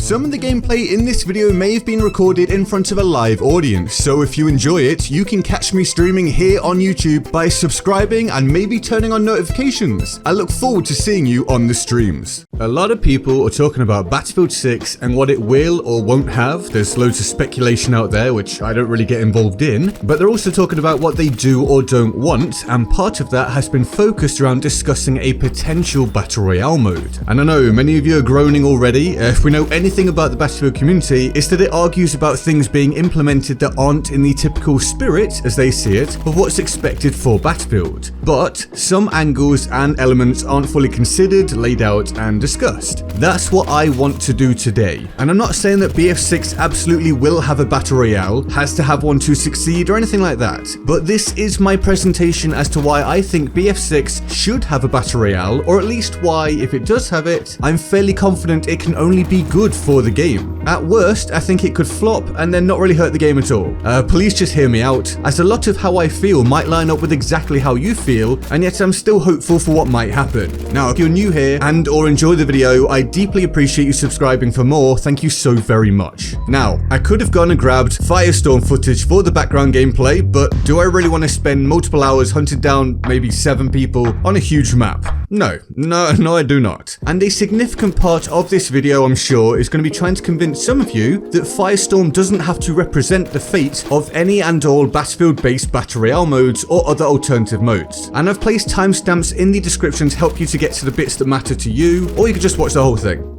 Some of the gameplay in this video may have been recorded in front of a live audience, so if you enjoy it, you can catch me streaming here on YouTube by subscribing and maybe turning on notifications. I look forward to seeing you on the streams. A lot of people are talking about Battlefield 6 and what it will or won't have. There's loads of speculation out there, which I don't really get involved in, but they're also talking about what they do or don't want, and part of that has been focused around discussing a potential Battle Royale mode. And I know many of you are groaning already. If we know anything about the Battlefield community, it's that it argues about things being implemented that aren't in the typical spirit, as they see it, of what's expected for Battlefield. But some angles and elements aren't fully considered, laid out, and discussed. That's what I want to do today. And I'm not saying that BF6 absolutely will have a Battle Royale, has to have one to succeed, or anything like that. But this is my presentation as to why I think BF6 should have a Battle Royale, or at least why, if it does have it, I'm fairly confident it can only be good for the game. At worst, I think it could flop and then not really hurt the game at all. Please just hear me out, as a lot of how I feel might line up with exactly how you feel, and yet I'm still hopeful for what might happen. Now, if you're new here and or enjoy the video, I deeply appreciate you subscribing for more. Thank you so very much. Now, I could have gone and grabbed Firestorm footage for the background gameplay, but do I really want to spend multiple hours hunting down maybe 7 people on a huge map? No, I do not. And a significant part of this video, I'm sure, is going to be trying to convince some of you that Firestorm doesn't have to represent the fate of any and all Battlefield-based Battle Royale modes or other alternative modes. And I've placed timestamps in the description to help you to get to the bits that matter to you, or you can just watch the whole thing.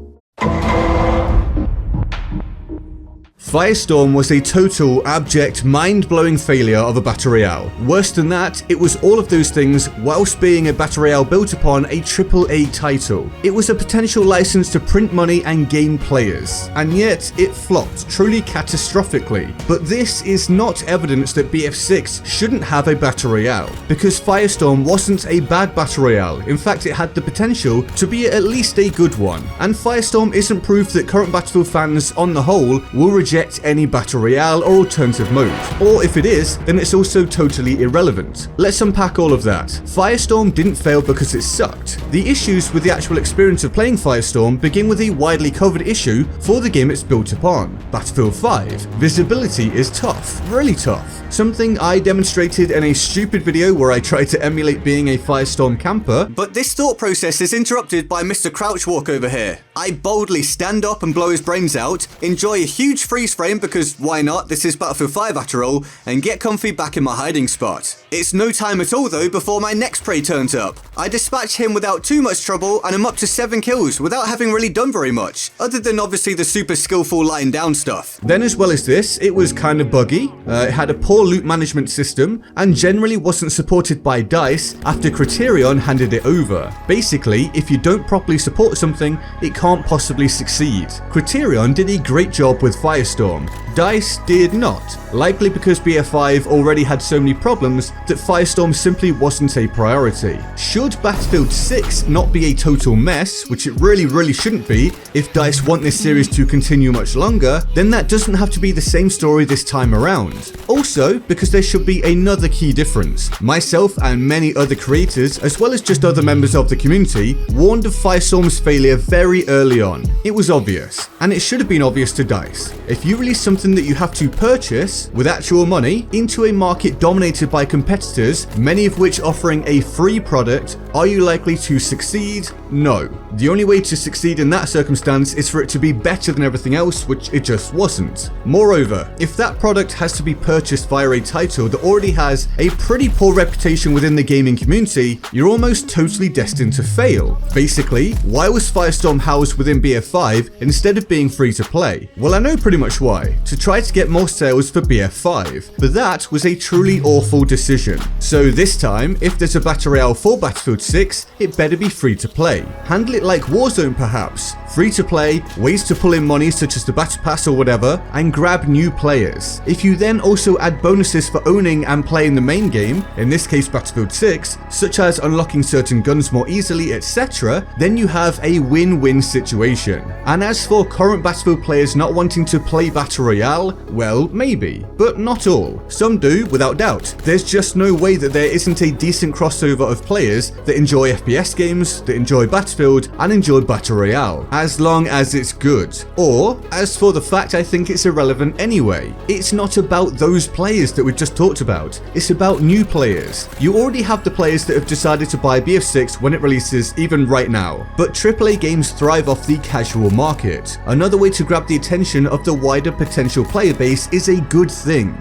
Firestorm was a total, abject, mind-blowing failure of a Battle Royale. Worse than that, it was all of those things whilst being a Battle Royale built upon a AAA title. It was a potential license to print money and gain players, and yet it flopped truly catastrophically. But this is not evidence that BF6 shouldn't have a Battle Royale, because Firestorm wasn't a bad Battle Royale. In fact, it had the potential to be at least a good one. And Firestorm isn't proof that current Battlefield fans on the whole will reject any Battle Royale or alternative mode. Or if it is, then it's also totally irrelevant. Let's unpack all of that. Firestorm didn't fail because it sucked. The issues with the actual experience of playing Firestorm begin with a widely covered issue for the game it's built upon. Battlefield 5. Visibility is tough. Really tough. Something I demonstrated in a stupid video where I tried to emulate being a Firestorm camper. But this thought process is interrupted by Mr. Crouchwalk over here. I boldly stand up and blow his brains out, enjoy a huge freeze frame because why not, this is Battlefield 5 after all, and get comfy back in my hiding spot. It's no time at all though before my next prey turns up. I dispatch him without too much trouble and I'm up to 7 kills without having really done very much, other than obviously the super skillful lying down stuff. Then as well as this, it was kind of buggy, it had a poor loot management system, and generally wasn't supported by DICE after Criterion handed it over. Basically, if you don't properly support something, it can't possibly succeed. Criterion did a great job with Firestorm. DICE did not, likely because BF5 already had so many problems that Firestorm simply wasn't a priority. Should Battlefield 6 not be a total mess, which it really shouldn't be if DICE want this series to continue much longer, then that doesn't have to be the same story this time around. Also, because there should be another key difference. Myself and many other creators, as well as just other members of the community, warned of Firestorm's failure very early on. It was obvious, and it should have been obvious to DICE. If you release something that you have to purchase with actual money into a market dominated by competitors, many of which offering a free product, are you likely to succeed? No. The only way to succeed in that circumstance is for it to be better than everything else, which it just wasn't. Moreover, if that product has to be purchased via a title that already has a pretty poor reputation within the gaming community, you're almost totally destined to fail. Basically, why was Firestorm housed within BF5 instead of being free to play? Well, I know pretty much why. To try to get more sales for BF5. But that was a truly awful decision. So this time, if there's a Battle Royale for Battlefield 6, it better be free to play. Handle it like Warzone perhaps. Free to play, ways to pull in money such as the Battle Pass or whatever, and grab new players. If you then also add bonuses for owning and playing the main game, in this case Battlefield 6, such as unlocking certain guns more easily, etc., then you have a win-win situation. And as for current Battlefield players not wanting to play Battle Royale, well, maybe, but not all. Some do, without doubt. There's just no way that there isn't a decent crossover of players that enjoy FPS games, that enjoy Battlefield, and enjoyed Battle Royale, as long as it's good. Or, as for the fact I think it's irrelevant anyway, it's not about those players that we just talked about, it's about new players. You already have the players that have decided to buy BF6 when it releases, even right now, but AAA games thrive off the casual market. Another way to grab the attention of the wider potential player base is a good thing.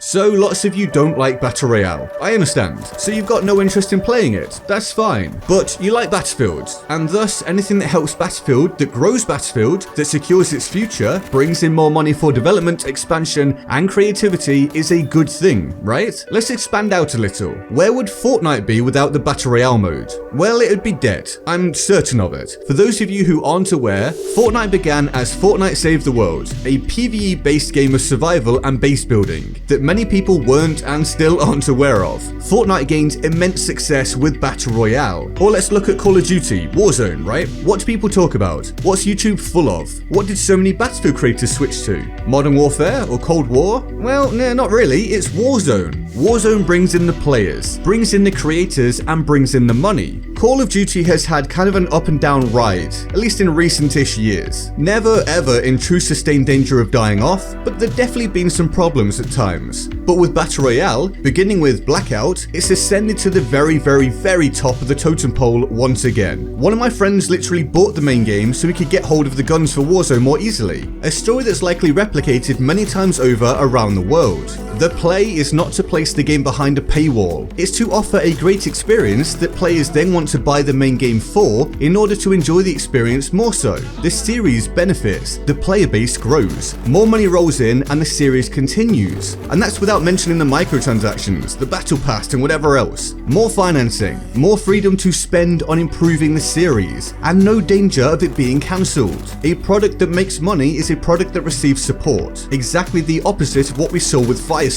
So lots of you don't like Battle Royale, I understand, so you've got no interest in playing it, that's fine. But you like Battlefield, and thus anything that helps Battlefield, that grows Battlefield, that secures its future, brings in more money for development, expansion, and creativity is a good thing, right? Let's expand out a little. Where would Fortnite be without the Battle Royale mode? Well, it'd be dead, I'm certain of it. For those of you who aren't aware, Fortnite began as Fortnite Save the World, a PvE based game of survival and base building that many people weren't and still aren't aware of. Fortnite gained immense success with Battle Royale. Or let's look at Call of Duty, Warzone, right? What do people talk about? What's YouTube full of? What did so many Battlefield creators switch to? Modern Warfare or Cold War? Well, no, not really, it's Warzone. Warzone brings in the players, brings in the creators, and brings in the money. Call of Duty has had kind of an up and down ride, at least in recent-ish years. Never ever in true sustained danger of dying off, but there've definitely been some problems at times. But with Battle Royale, beginning with Blackout, it's ascended to the very top of the totem pole once again. One of my friends literally bought the main game so he could get hold of the guns for Warzone more easily. A story that's likely replicated many times over around the world. The play is not to place the game behind a paywall, it's to offer a great experience that players then want to buy the main game for in order to enjoy the experience more so. The series benefits, the player base grows, more money rolls in and the series continues. And that's without mentioning the microtransactions, the battle pass and whatever else. More financing, more freedom to spend on improving the series, and no danger of it being cancelled. A product that makes money is a product that receives support. Exactly the opposite of what we saw with Firestorm.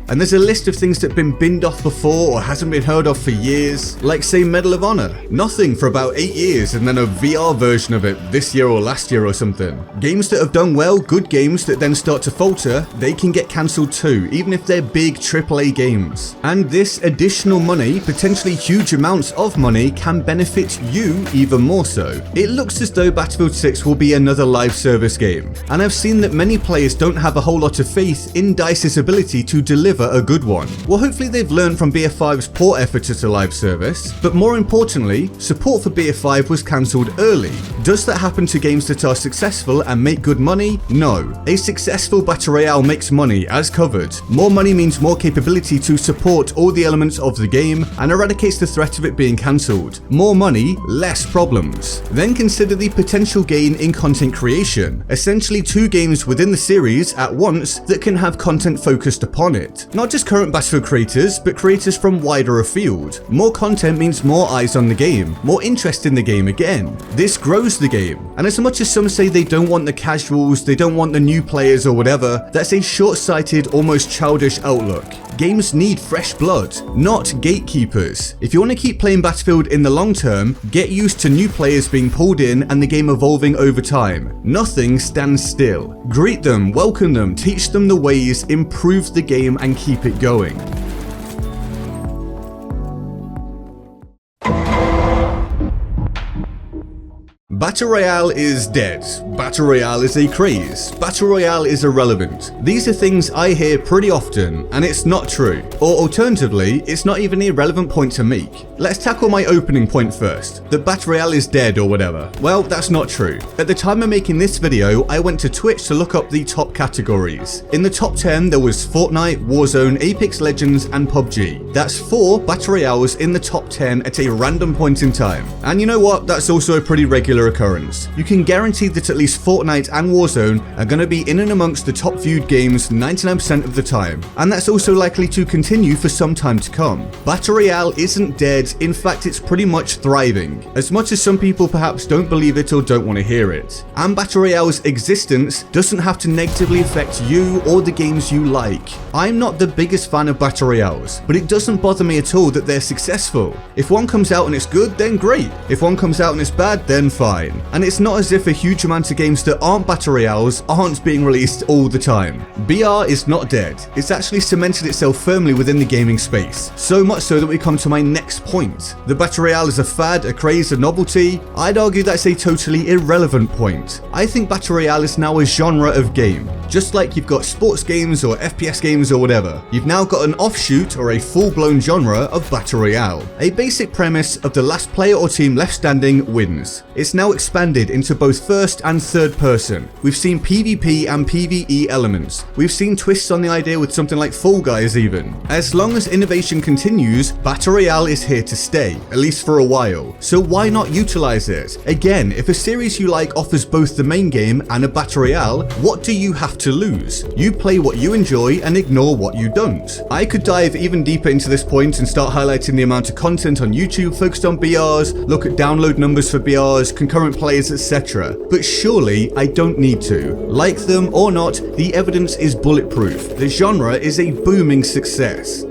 And there's a list of things that have been binned off before or hasn't been heard of for years, like say Medal of Honor. Nothing for about 8 years and then a VR version of it this year or last year or something. Games that have done well, good games that then start to falter, they can get cancelled too, even if they're big AAA games. And this additional money, potentially huge amounts of money, can benefit you even more so. It looks as though Battlefield 6 will be another live service game, and I've seen that many players don't have a whole lot of faith in DICE's ability to deliver a good one. Well, hopefully they've learned from BF5's poor effort at a live service, but more importantly, support for BF5 was cancelled early. Does that happen to games that are successful and make good money? No. A successful Battle Royale makes money, as covered. More money means more capability to support all the elements of the game and eradicates the threat of it being cancelled. More money, less problems. Then consider the potential gain in content creation. Essentially 2 games within the series at once that can have content focused upon it. Not just current Battlefield creators, but creators from wider afield. More content means more eyes on the game, more interest in the game again. This grows the game. And as much as some say they don't want the casuals, they don't want the new players or whatever, that's a short-sighted, almost childish outlook. Games need fresh blood, not gatekeepers. If you want to keep playing Battlefield in the long term, get used to new players being pulled in and the game evolving over time. Nothing stands still. Greet them, welcome them, teach them the ways, improve the game and keep it going. Battle Royale is dead. Battle Royale is a craze. Battle Royale is irrelevant. These are things I hear pretty often, and it's not true. Or alternatively, it's not even a relevant point to make. Let's tackle my opening point first, that Battle Royale is dead or whatever. Well, that's not true. At the time of making this video, I went to Twitch to look up the top categories. In the top 10, there was Fortnite, Warzone, Apex Legends, and PUBG. That's 4 Battle Royales in the top 10 at a random point in time. And you know what? That's also a pretty regular occurrence. You can guarantee that at least Fortnite and Warzone are going to be in and amongst the top viewed games 99% of the time, and that's also likely to continue for some time to come. Battle Royale isn't dead, in fact it's pretty much thriving, as much as some people perhaps don't believe it or don't want to hear it. And Battle Royale's existence doesn't have to negatively affect you or the games you like. I'm not the biggest fan of Battle Royales, but it doesn't bother me at all that they're successful. If one comes out and it's good, then great. If one comes out and it's bad, then fine. fine. And it's not as if a huge amount of games that aren't Battle Royales aren't being released all the time. BR is not dead. It's actually cemented itself firmly within the gaming space. So much so that we come to my next point. The Battle Royale is a fad, a craze, a novelty. I'd argue that's a totally irrelevant point. I think Battle Royale is now a genre of game. Just like you've got sports games or FPS games or whatever, you've now got an offshoot or a full-blown genre of Battle Royale. A basic premise of the last player or team left standing wins. It's now expanded into both first and third person. We've seen PvP and PvE elements. We've seen twists on the idea with something like Fall Guys even. As long as innovation continues, Battle Royale is here to stay, at least for a while. So why not utilize it? Again, if a series you like offers both the main game and a Battle Royale, what do you have to lose? You play what you enjoy and ignore what you don't. I could dive even deeper into this point and start highlighting the amount of content on YouTube focused on BRs, look at download numbers for BRs, concurrent players, etc. But surely I don't need to. Like them or not, the evidence is bulletproof. The genre is a booming success.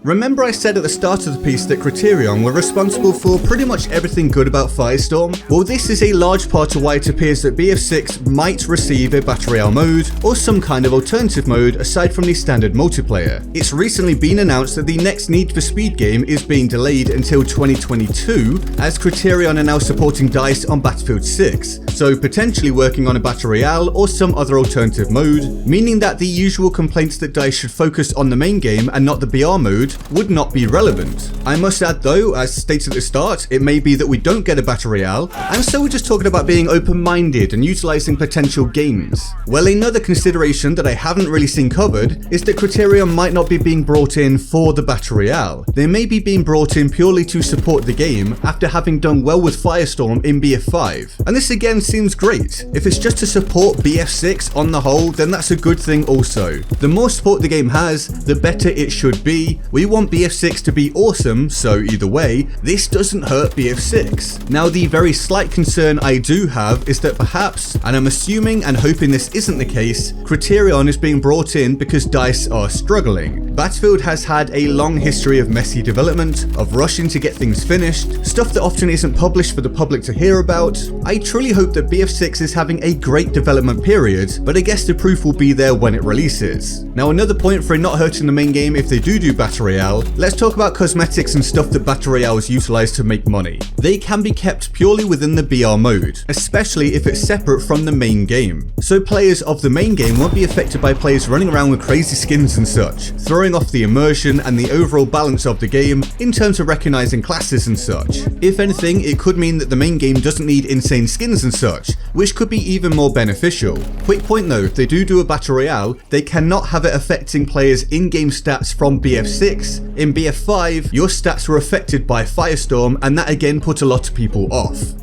Remember I said at the start of the piece that Criterion were responsible for pretty much everything good about Firestorm? Well, this is a large part of why it appears that BF6 might receive a Battle Royale mode or some kind of alternative mode aside from the standard multiplayer. It's recently been announced that the next Need for Speed game is being delayed until 2022 as Criterion are now supporting DICE on Battlefield 6, so potentially working on a Battle Royale or some other alternative mode, meaning that the usual complaints that DICE should focus on the main game and not the BR mode would not be relevant. I must add though, as stated at the start, it may be that we don't get a Battle Royale, and so we're just talking about being open-minded and utilising potential gains. Well, another consideration that I haven't really seen covered is that Criterion might not be being brought in for the Battle Royale. They may be being brought in purely to support the game after having done well with Firestorm in BF5. And this again seems great. If it's just to support BF6 on the whole, then that's a good thing also. The more support the game has, the better it should be. We want BF6 to be awesome, so either way, this doesn't hurt BF6. Now, the very slight concern I do have is that perhaps, and I'm assuming and hoping this isn't the case, Criterion is being brought in because DICE are struggling. Battlefield has had a long history of messy development, of rushing to get things finished, stuff that often isn't published for the public to hear about. I truly hope that BF6 is having a great development period, but I guess the proof will be there when it releases. Now, another point for it not hurting the main game if they do Battle Royale, let's talk about cosmetics and stuff that Battle Royales utilize to make money. They can be kept purely within the BR mode, especially if it's separate from the main game. So players of the main game won't be affected by players running around with crazy skins and such, throwing off the immersion and the overall balance of the game in terms of recognizing classes and such. If anything, it could mean that the main game doesn't need insane skins and such, which could be even more beneficial. Quick point though, if they do a Battle Royale, they cannot have it affecting players' in-game stats from BF6. In BF5, your stats were affected by Firestorm, and that again put a lot of people off.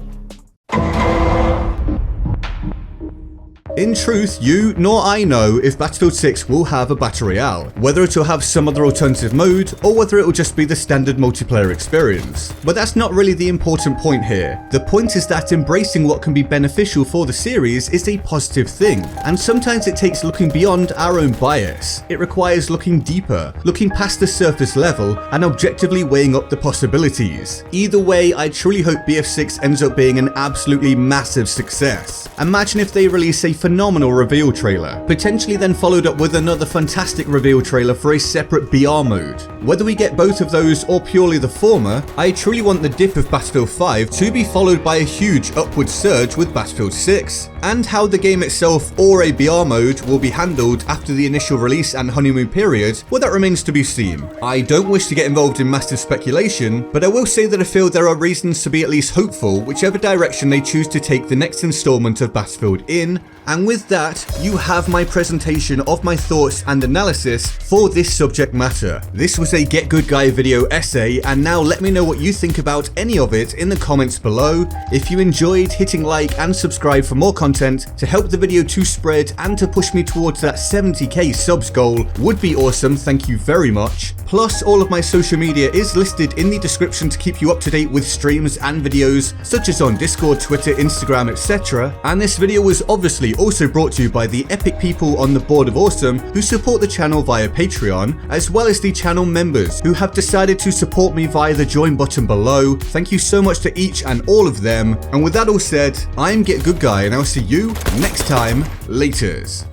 In truth, you nor I know if Battlefield 6 will have a Battle Royale, whether it will have some other alternative mode, or whether it will just be the standard multiplayer experience. But that's not really the important point here. The point is that embracing what can be beneficial for the series is a positive thing, and sometimes it takes looking beyond our own bias. It requires looking deeper, looking past the surface level, and objectively weighing up the possibilities. Either way, I truly hope BF6 ends up being an absolutely massive success. Imagine if they release a phenomenal reveal trailer, potentially then followed up with another fantastic reveal trailer for a separate BR mode. Whether we get both of those or purely the former, I truly want the dip of Battlefield 5 to be followed by a huge upward surge with Battlefield 6, and how the game itself or a BR mode will be handled after the initial release and honeymoon period, well, that remains to be seen. I don't wish to get involved in massive speculation, but I will say that I feel there are reasons to be at least hopeful whichever direction they choose to take the next installment of Battlefield in. And with that, you have my presentation of my thoughts and analysis for this subject matter. This was a Get Good Guy video essay, and now let me know what you think about any of it in the comments below. If you enjoyed, hitting like and subscribe for more content to help the video to spread and to push me towards that 70k subs goal would be awesome, thank you very much. Plus, all of my social media is listed in the description to keep you up to date with streams and videos such as on Discord, Twitter, Instagram, etc. And this video was obviously also brought to you by the epic people on the Board of Awesome who support the channel via Patreon, as well as the channel members who have decided to support me via the join button below. Thank you so much to each and all of them. And with that all said, I'm GetGoodGuy and I'll see you next time. Laters.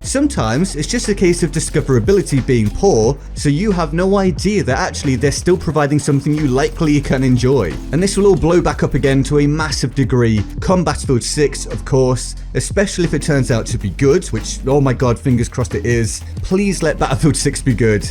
Sometimes it's just a case of discoverability being poor, so you have no idea that actually they're still providing something you likely can enjoy. And this will all blow back up again to a massive degree come Battlefield 6, of course, especially if it turns out to be good, which, oh my god, fingers crossed it is. Please let Battlefield 6 be good.